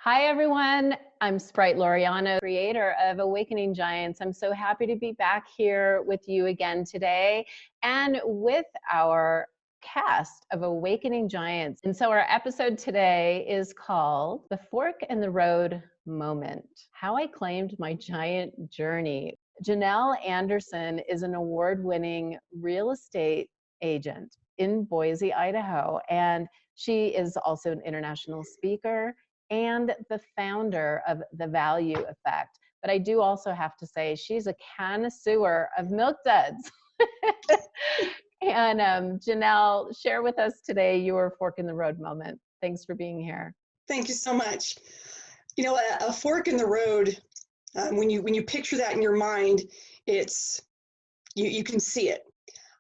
Hi, everyone. I'm Sprite Loriano, creator of Awakening Giants. I'm so happy to be back here with you again today and with our cast of Awakening Giants. And so our episode today is called The Fork in the Road Moment, How I Claimed My Giant Journey. Janelle Anderson is an award-winning real estate agent in Boise, Idaho, and she is also an international speaker and the founder of The Value Effect. But I do also have to say she's a connoisseur of milk duds. And Janelle, share with us today your fork in the road moment. Thanks for being here. Thank you so much. You know, a fork in the road, when you picture that in your mind, it's you can see it.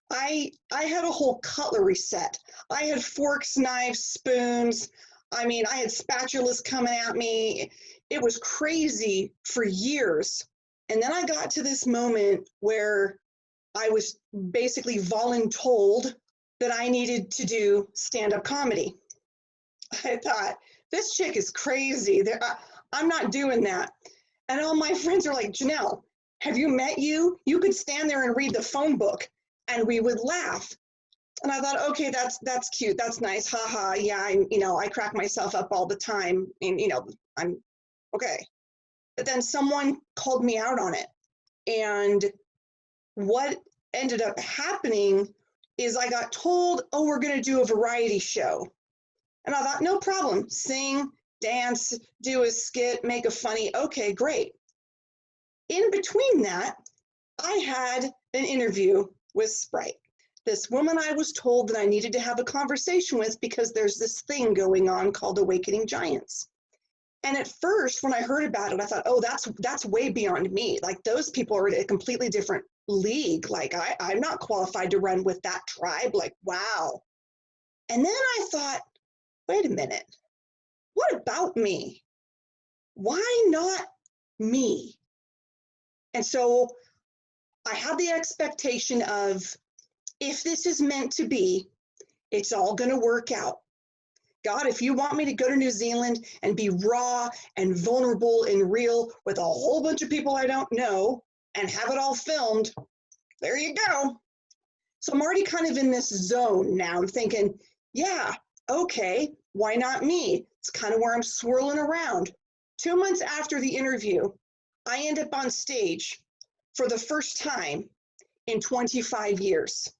I had a whole cutlery set. I had forks, knives, spoons. I mean, I had spatulas coming at me. It was crazy for years. And then I got to this moment where I was basically voluntold that I needed to do stand-up comedy. I thought, this chick is crazy. I'm not doing that. And all my friends are like, Janelle, have you met you? You could stand there and read the phone book and we would laugh. And I thought, okay, that's cute. That's nice. Ha ha. Yeah, I crack myself up all the time. And, I'm okay. But then someone called me out on it. And what ended up happening is I got told, oh, we're going to do a variety show. And I thought, no problem. Sing, dance, do a skit, make a funny. Okay, great. In between that, I had an interview with Sprite, this woman I was told that I needed to have a conversation with because there's this thing going on called Awakening Giants. And at first, when I heard about it, I thought, oh, that's way beyond me. Like, those people are in a completely different league. Like, I'm not qualified to run with that tribe. Like, wow. And then I thought, wait a minute. What about me? Why not me? And so I had the expectation of, if this is meant to be, it's all going to work out. God, if you want me to go to New Zealand and be raw and vulnerable and real with a whole bunch of people I don't know and have it all filmed, there you go. So I'm already kind of in this zone now. I'm thinking, yeah, okay, why not me? It's kind of where I'm swirling around. 2 months after the interview, I end up on stage for the first time in 25 years.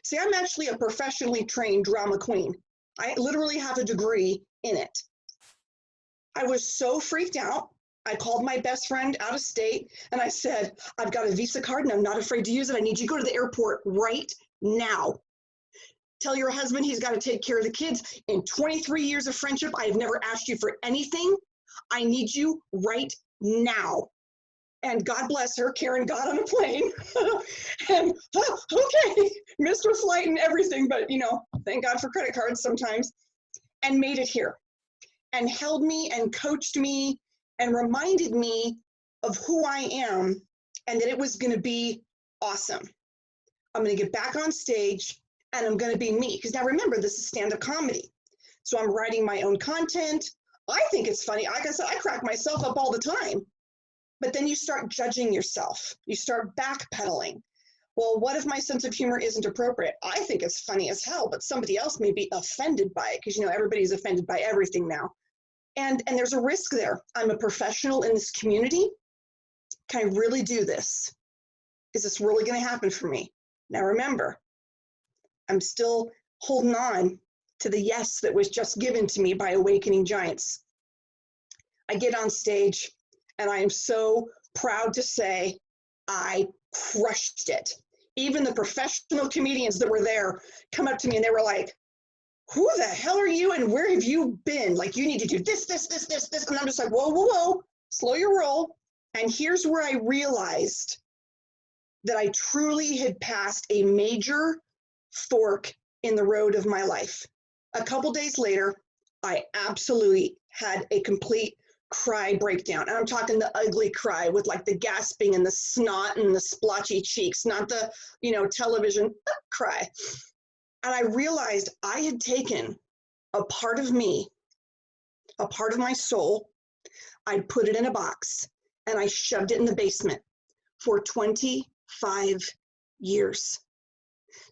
See, I'm actually a professionally trained drama queen. I literally have a degree in it. I was so freaked out. I called my best friend out of state and I said, I've got a Visa card and I'm not afraid to use it. I need you to go to the airport right now. Tell your husband he's got to take care of the kids. In 23 years of friendship, I have never asked you for anything. I need you right now. And God bless her, Karen got on a plane and okay, missed her flight and everything, but thank God for credit cards sometimes, and made it here and held me and coached me and reminded me of who I am and that it was going to be awesome. I'm going to get back on stage and I'm going to be me. Because now remember, this is stand-up comedy. So I'm writing my own content. I think it's funny. Like I said, I crack myself up all the time. But then you start judging yourself. You start backpedaling. Well, what if my sense of humor isn't appropriate? I think it's funny as hell, but somebody else may be offended by it because, everybody's offended by everything now. And there's a risk there. I'm a professional in this community. Can I really do this? Is this really going to happen for me? Now, remember, I'm still holding on to the yes that was just given to me by Awakening Giants. I get on stage. And I am so proud to say I crushed it. Even the professional comedians that were there come up to me and they were like, who the hell are you and where have you been? Like, you need to do this. And I'm just like, whoa, slow your roll. And here's where I realized that I truly had passed a major fork in the road of my life. A couple days later, I absolutely had a complete cry breakdown. And I'm talking the ugly cry with like the gasping and the snot and the splotchy cheeks, not the, television cry. And I realized I had taken a part of me, a part of my soul, I put it in a box and I shoved it in the basement for 25 years.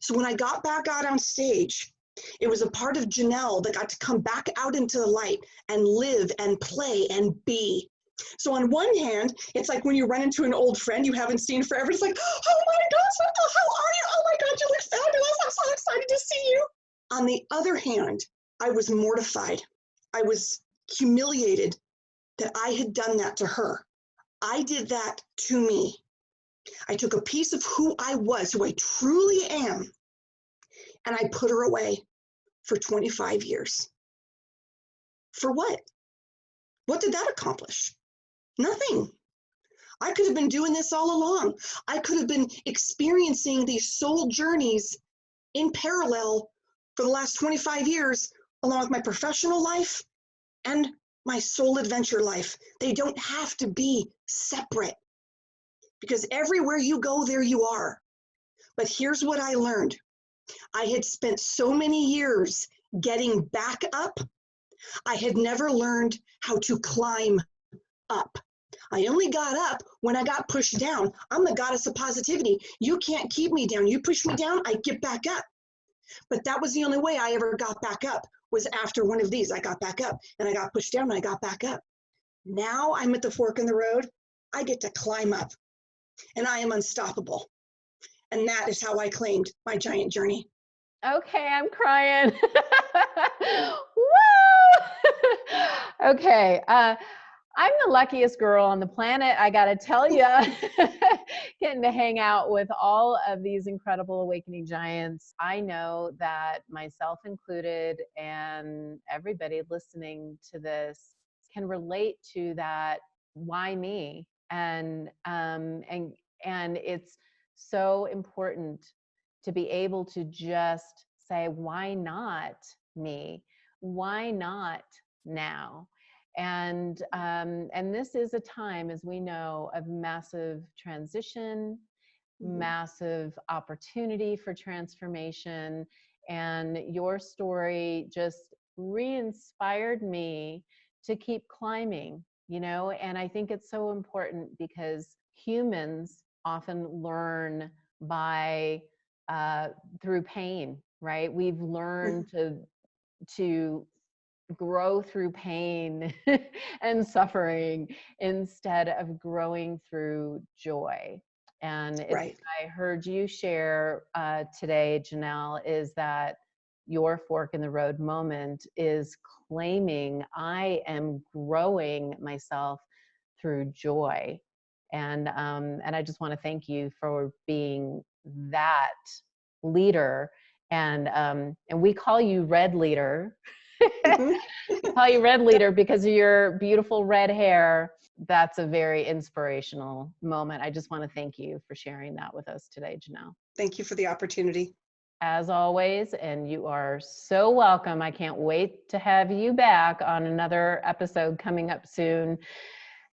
So when I got back out on stage, it was a part of Janelle that got to come back out into the light and live and play and be. So on one hand, it's like when you run into an old friend you haven't seen forever, it's like, oh my gosh, how are you? Oh my God, you look fabulous. I'm so excited to see you. On the other hand, I was mortified. I was humiliated that I had done that to her. I did that to me. I took a piece of who I was, who I truly am, and I put her away for 25 years. For what? What did that accomplish? Nothing. I could have been doing this all along. I could have been experiencing these soul journeys in parallel for the last 25 years, along with my professional life and my soul adventure life. They don't have to be separate, because everywhere you go, there you are. But here's what I learned. I had spent so many years getting back up. I had never learned how to climb up. I only got up when I got pushed down. I'm the goddess of positivity. You can't keep me down. You push me down, I get back up. But that was the only way I ever got back up, was after one of these. I got back up and I got pushed down and I got back up. Now I'm at the fork in the road. I get to climb up and I am unstoppable. And that is how I claimed my giant journey. Okay, I'm crying. Woo! Okay, I'm the luckiest girl on the planet, I gotta tell you. Getting to hang out with all of these incredible awakening giants. I know that myself included and everybody listening to this can relate to that. Why me? And it's so important to be able to just say, why not me? Why not now? And this is a time, as we know, of massive transition, massive opportunity for transformation. And your story just re-inspired me to keep climbing, and I think it's so important because humans often learn by through pain, right? We've learned to grow through pain and suffering instead of growing through joy. And it's, Right. I heard you share today, Janelle, is that your fork in the road moment is claiming I am growing myself through joy. And I just want to thank you for being that leader. And we call you Red Leader. We call you Red Leader because of your beautiful red hair. That's a very inspirational moment. I just want to thank you for sharing that with us today, Janelle. Thank you for the opportunity. As always, and you are so welcome. I can't wait to have you back on another episode coming up soon.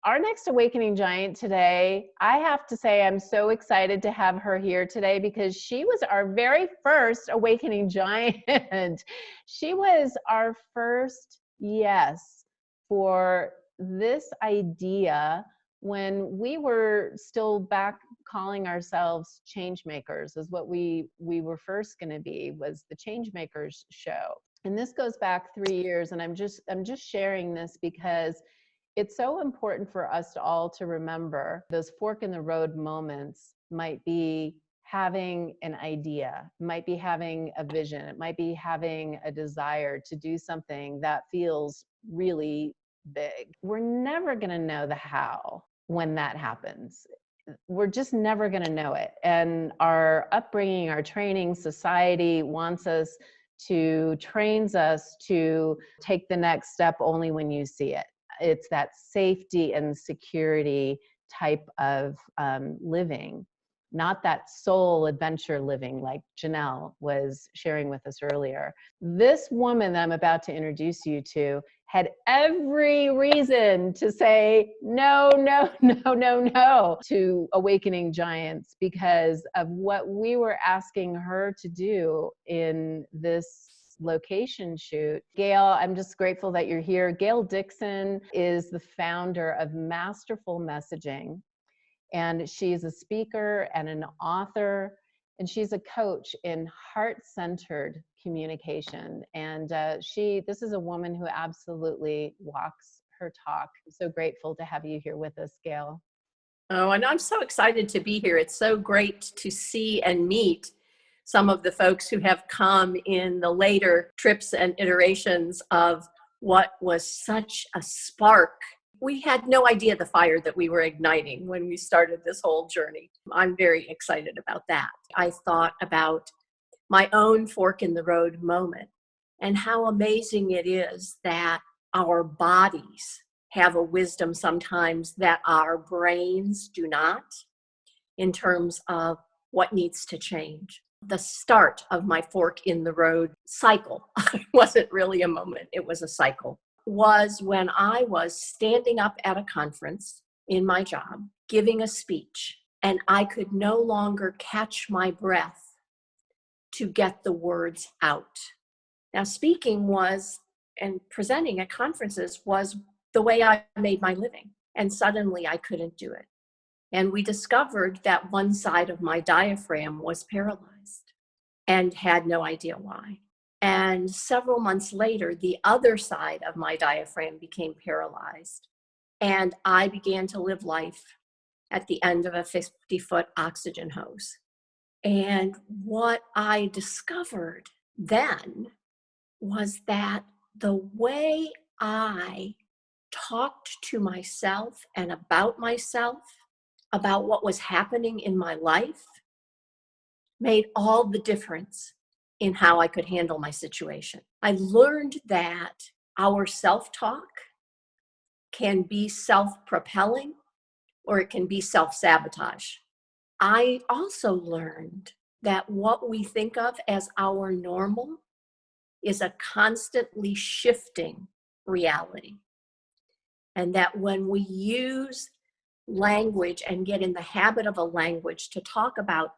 Our next awakening giant today, I have to say I'm so excited to have her here today because she was our very first awakening giant. She was our first yes for this idea when we were still back calling ourselves change makers, is what we were first going to be, was the Change Makers show. And this goes back 3 years, and I'm just sharing this because it's so important for us all to remember those fork in the road moments. Might be having an idea, might be having a vision, it might be having a desire to do something that feels really big. We're never going to know the how when that happens. We're just never going to know it. And our upbringing, our training, society trains us to take the next step only when you see it. It's that safety and security type of living, not that soul adventure living like Janelle was sharing with us earlier. This woman that I'm about to introduce you to had every reason to say no, no, no, no, no to awakening giants because of what we were asking her to do in this location shoot. Gail, I'm just grateful that you're here. Gail Dixon is the founder of Masterful Messaging, and she's a speaker and an author, and she's a coach in heart-centered communication. And this is a woman who absolutely walks her talk. I'm so grateful to have you here with us, Gail. Oh, and I'm so excited to be here. It's so great to see and meet some of the folks who have come in the later trips and iterations of what was such a spark. We had no idea the fire that we were igniting when we started this whole journey. I'm very excited about that. I thought about my own fork in the road moment and how amazing it is that our bodies have a wisdom sometimes that our brains do not, in terms of what needs to change. The start of my fork in the road cycle wasn't really a moment, it was a cycle, was when I was standing up at a conference in my job, giving a speech, and I could no longer catch my breath to get the words out. Now, speaking was, and presenting at conferences was the way I made my living. And suddenly I couldn't do it. And we discovered that one side of my diaphragm was paralyzed and had no idea why. And several months later, the other side of my diaphragm became paralyzed. And I began to live life at the end of a 50-foot oxygen hose. And what I discovered then was that the way I talked to myself and about myself, about what was happening in my life, made all the difference in how I could handle my situation. I learned that our self-talk can be self-propelling or it can be self-sabotage. I also learned that what we think of as our normal is a constantly shifting reality. And that when we use language and get in the habit of a language to talk about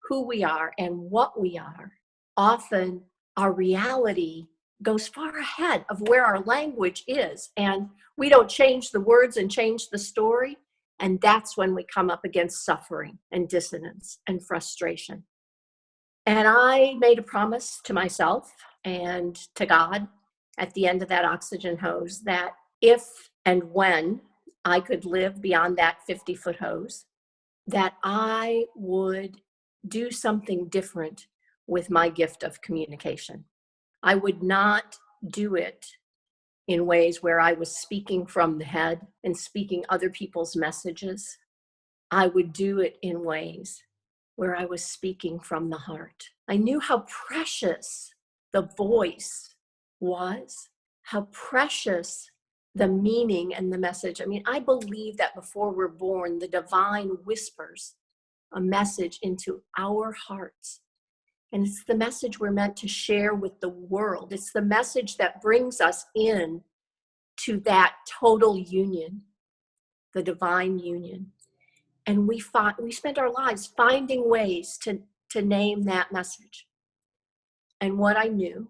who we are and what we are, often our reality goes far ahead of where our language is. And we don't change the words and change the story. And that's when we come up against suffering and dissonance and frustration. And I made a promise to myself and to God at the end of that oxygen hose that if and when I could live beyond that 50-foot hose, that I would do something different with my gift of communication. I would not do it in ways where I was speaking from the head and speaking other people's messages. I would do it in ways where I was speaking from the heart. I knew how precious the voice was, how precious the meaning and the message. I mean, I believe that before we're born, the divine whispers a message into our hearts. And it's the message we're meant to share with the world. It's the message that brings us in to that total union, the divine union. And we spent our lives finding ways to name that message. And what I knew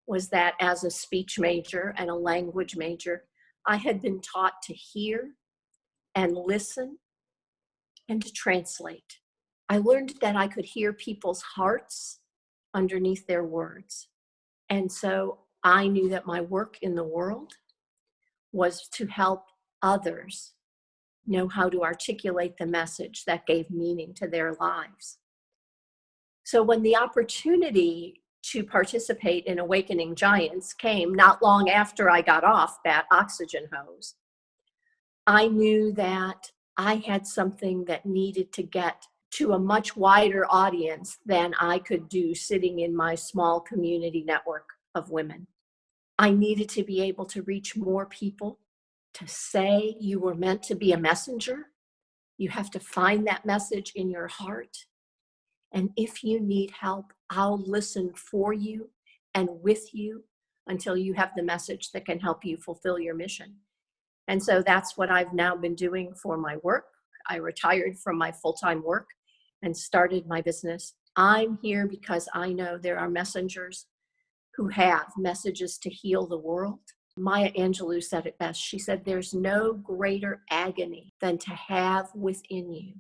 was that as a speech major and a language major, I had been taught to hear and listen and to translate. I learned that I could hear people's hearts underneath their words. And so I knew that my work in the world was to help others know how to articulate the message that gave meaning to their lives. So when the opportunity to participate in Awakening Giants came not long after I got off that oxygen hose, I knew that I had something that needed to get to a much wider audience than I could do sitting in my small community network of women. I needed to be able to reach more people, to say you were meant to be a messenger. You have to find that message in your heart. And if you need help, I'll listen for you and with you until you have the message that can help you fulfill your mission. And so that's what I've now been doing for my work. I retired from my full-time work and started my business. I'm here because I know there are messengers who have messages to heal the world. Maya Angelou said it best. She said, there's no greater agony than to have within you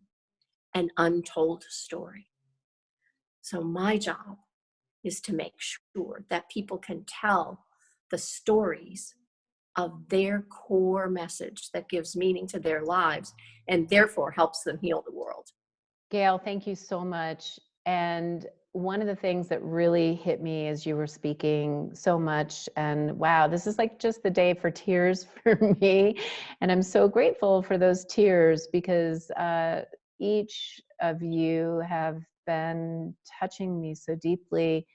an untold story. So my job is to make sure that people can tell the stories of their core message that gives meaning to their lives and therefore helps them heal the world. Gail, thank you so much. And one of the things that really hit me as you were speaking so much, and wow, this is like just the day for tears for me. And I'm so grateful for those tears because each of you have been touching me so deeply.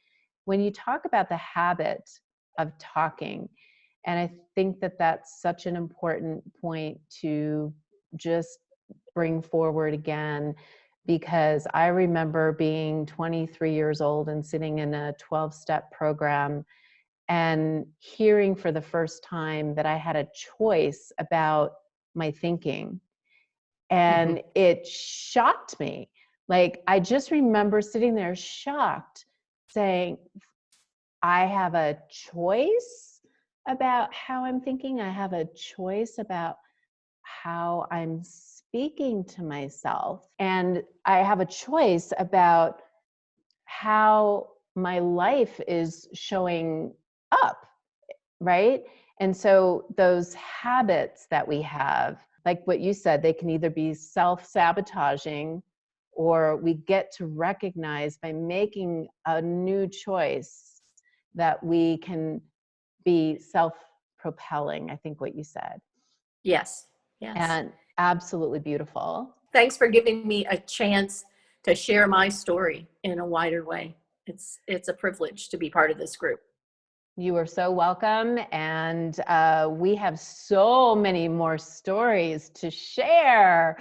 When you talk about the habit of talking, and I think that that's such an important point to just bring forward again, because I remember being 23 years old and sitting in a 12-step program and hearing for the first time that I had a choice about my thinking. And it shocked me. Like, I just remember sitting there shocked, saying, I have a choice about how I'm thinking. I have a choice about how I'm speaking to myself. And I have a choice about how my life is showing up, right? And so those habits that we have, like what you said, they can either be self-sabotaging, or we get to recognize by making a new choice that we can be self-propelling, I think what you said. Yes, yes. And absolutely beautiful. Thanks for giving me a chance to share my story in a wider way. It's a privilege to be part of this group. You are so welcome. And we have so many more stories to share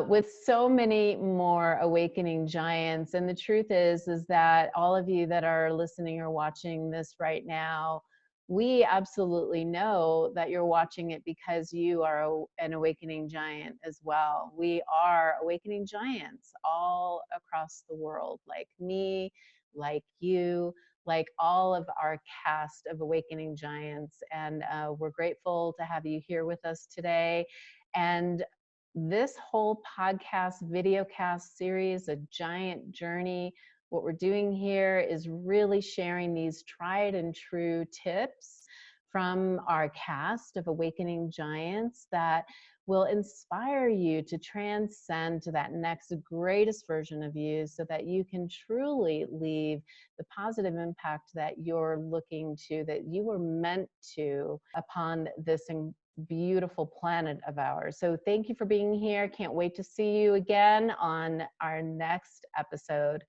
with so many more awakening giants. And the truth is that all of you that are listening or watching this right now, we absolutely know that you're watching it because you are an awakening giant as well. We are awakening giants all across the world, like me, like you, like all of our cast of awakening giants. And we're grateful to have you here with us today. And this whole podcast, videocast series, A Giant Journey, what we're doing here is really sharing these tried and true tips from our cast of awakening giants that will inspire you to transcend to that next greatest version of you so that you can truly leave the positive impact that you're looking to, that you were meant to upon this beautiful planet of ours. So thank you for being here. Can't wait to see you again on our next episode.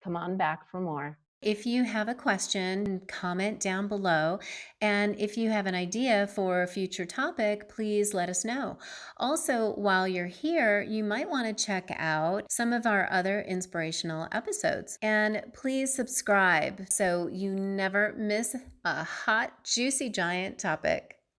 Come on back for more. If you have a question, comment down below. And if you have an idea for a future topic, please let us know. Also, while you're here, you might want to check out some of our other inspirational episodes. And please subscribe so you never miss a hot, juicy giant topic.